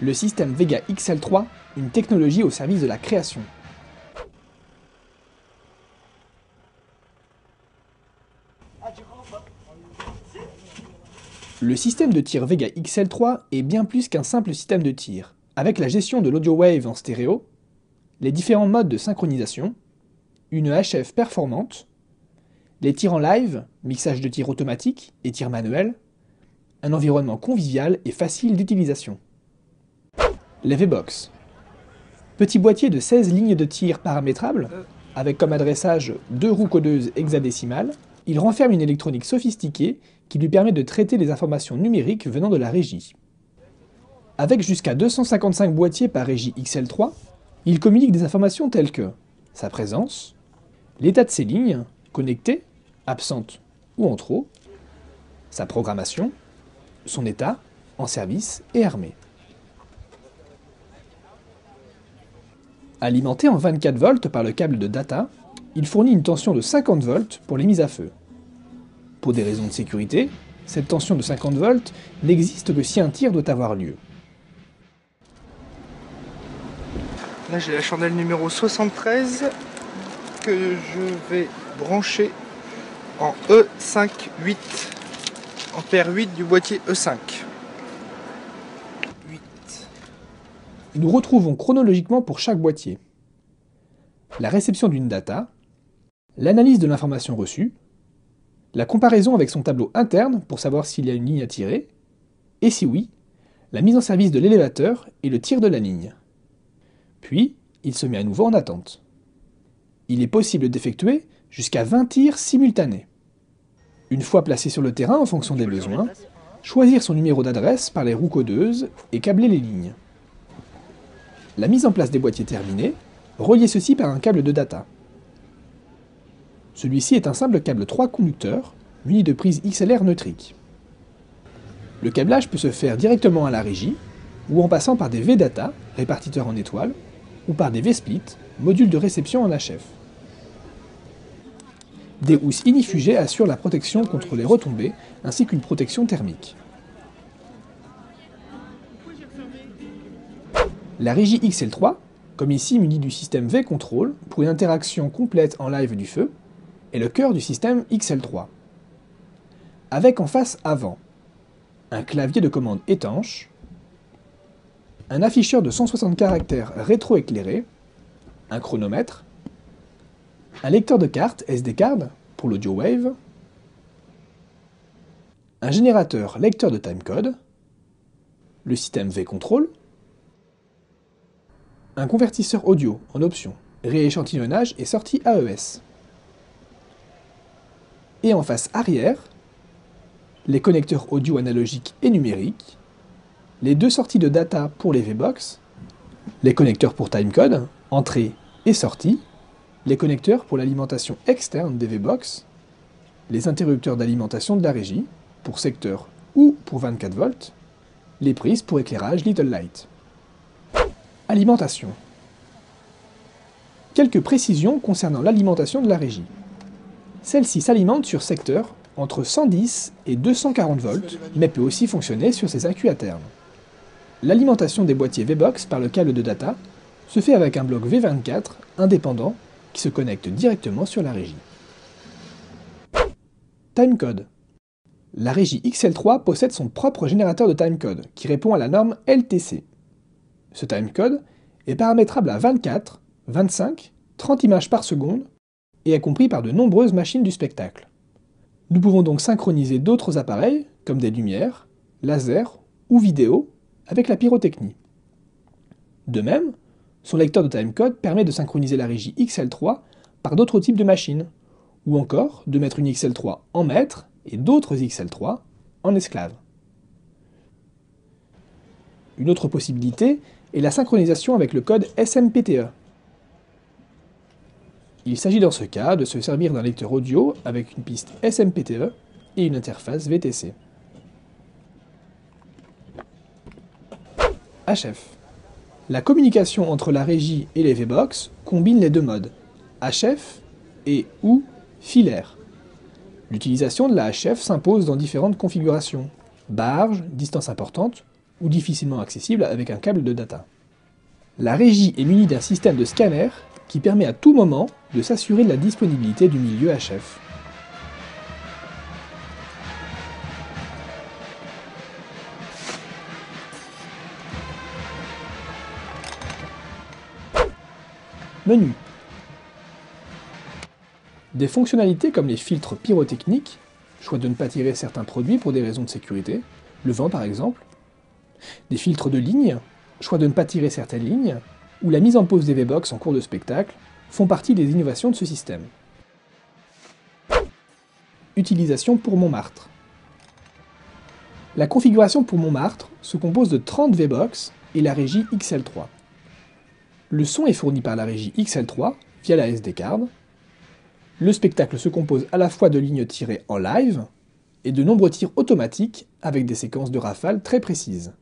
Le système Vega XL3, une technologie au service de la création. Le système de tir Vega XL3 est bien plus qu'un simple système de tir. Avec la gestion de l'audio wave en stéréo, les différents modes de synchronisation, une HF performante, les tirs en live, mixage de tir automatique et tir manuel, un environnement convivial et facile d'utilisation. Les V-Box. Petit boîtier de 16 lignes de tir paramétrables, avec comme adressage 2 roues codeuses hexadécimales, il renferme une électronique sophistiquée qui lui permet de traiter les informations numériques venant de la régie. Avec jusqu'à 255 boîtiers par régie XL3, il communique des informations telles que sa présence, l'état de ses lignes, connectées, absentes ou en trop, sa programmation, son état, en service et armé. Alimenté en 24 volts par le câble de data, il fournit une tension de 50 volts pour les mises à feu. Pour des raisons de sécurité, cette tension de 50 volts n'existe que si un tir doit avoir lieu. Là j'ai la chandelle numéro 73 que je vais brancher en E5-8, ampère 8 du boîtier E5. 8. Nous retrouvons chronologiquement pour chaque boîtier la réception d'une data, l'analyse de l'information reçue, la comparaison avec son tableau interne pour savoir s'il y a une ligne à tirer, et si oui, la mise en service de l'élévateur et le tir de la ligne. Puis, il se met à nouveau en attente. Il est possible d'effectuer jusqu'à 20 tirs simultanés. Une fois placé sur le terrain en fonction des besoins, choisir son numéro d'adresse par les roues codeuses et câbler les lignes. La mise en place des boîtiers terminée, relier ceux-ci par un câble de data. Celui-ci est un simple câble 3 conducteurs, muni de prise XLR neutrique. Le câblage peut se faire directement à la régie, ou en passant par des V-Data, répartiteurs en étoiles, ou par des V-Split, modules de réception en HF. Des housses inifugées assurent la protection contre les retombées, ainsi qu'une protection thermique. La régie XL3, comme ici munie du système V-Control pour une interaction complète en live du feu, est le cœur du système XL3. Avec en face avant, un clavier de commande étanche, un afficheur de 160 caractères rétroéclairé, un chronomètre, un lecteur de cartes SD-Card pour l'audio wave, un générateur lecteur de timecode, le système V-Control, un convertisseur audio en option, rééchantillonnage et sortie AES. Et en face arrière, les connecteurs audio analogiques et numériques, les deux sorties de data pour les V-Box, les connecteurs pour timecode, entrée et sortie, les connecteurs pour l'alimentation externe des V-Box, les interrupteurs d'alimentation de la régie, pour secteur ou pour 24 volts, les prises pour éclairage Little Light. Alimentation. Quelques précisions concernant l'alimentation de la régie. Celle-ci s'alimente sur secteur entre 110 et 240 volts, mais peut aussi fonctionner sur ses accus à terme. L'alimentation des boîtiers V-Box par le câble de data se fait avec un bloc V24 indépendant qui se connecte directement sur la régie. Timecode. La régie XL3 possède son propre générateur de timecode qui répond à la norme LTC. Ce timecode est paramétrable à 24, 25, 30 images par seconde et est compris par de nombreuses machines du spectacle. Nous pouvons donc synchroniser d'autres appareils, comme des lumières, lasers ou vidéo, avec la pyrotechnie. De même, son lecteur de timecode permet de synchroniser la régie XL3 par d'autres types de machines, ou encore de mettre une XL3 en maître et d'autres XL3 en esclave. Une autre possibilité est la synchronisation avec le code SMPTE. Il s'agit dans ce cas de se servir d'un lecteur audio avec une piste SMPTE et une interface VTC. HF. La communication entre la régie et les V-Box combine les deux modes, HF et ou filaire. L'utilisation de la HF s'impose dans différentes configurations, barge, distance importante ou difficilement accessible avec un câble de data. La régie est munie d'un système de scanner qui permet à tout moment de s'assurer de la disponibilité du milieu HF. Menu. Des fonctionnalités comme les filtres pyrotechniques, choix de ne pas tirer certains produits pour des raisons de sécurité, le vent par exemple, des filtres de ligne, choix de ne pas tirer certaines lignes, ou la mise en pause des V-Box en cours de spectacle, font partie des innovations de ce système. Utilisation pour Montmartre. La configuration pour Montmartre se compose de 30 V-Box et la régie XL3. Le son est fourni par la régie XL3 via la SD card. Le spectacle se compose à la fois de lignes tirées en live et de nombreux tirs automatiques avec des séquences de rafales très précises.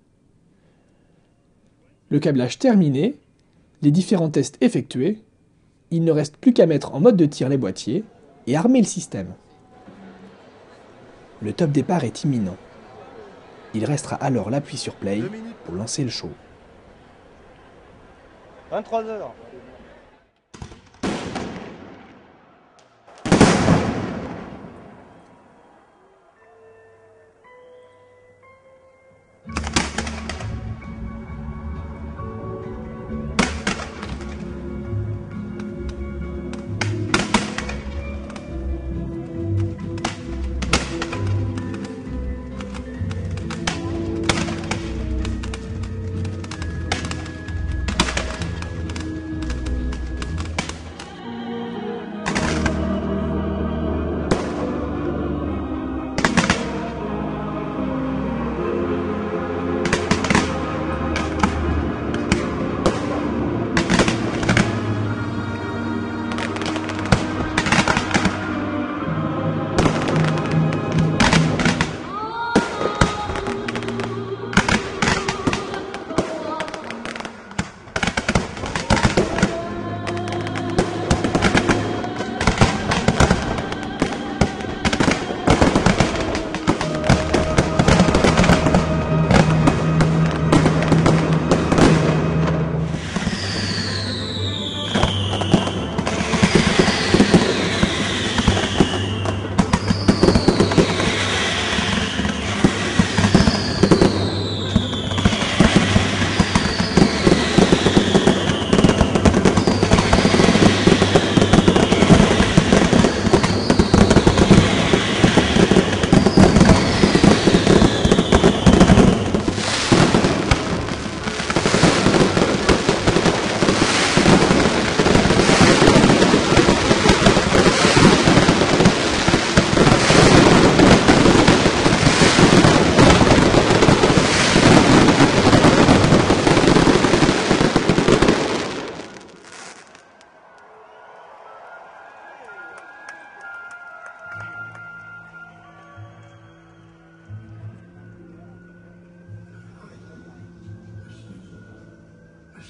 Le câblage terminé, les différents tests effectués, il ne reste plus qu'à mettre en mode de tir les boîtiers et armer le système. Le top départ est imminent. Il restera alors l'appui sur play pour lancer le show. 23h.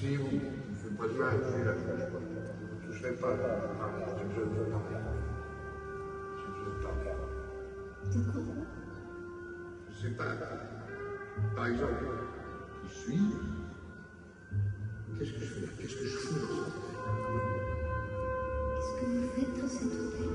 Si vous ne faites pas de mal, c'est la flèche. Je ne fais pas de mal. J'ai besoin de parler. J'ai besoin de parler. De quoi? Je ne sais pas. Par exemple, qui suis Qu'est-ce que je fais là? Qu'est-ce que je fous dans ce hôtel? Qu'est-ce que vous faites dans cet hôtel?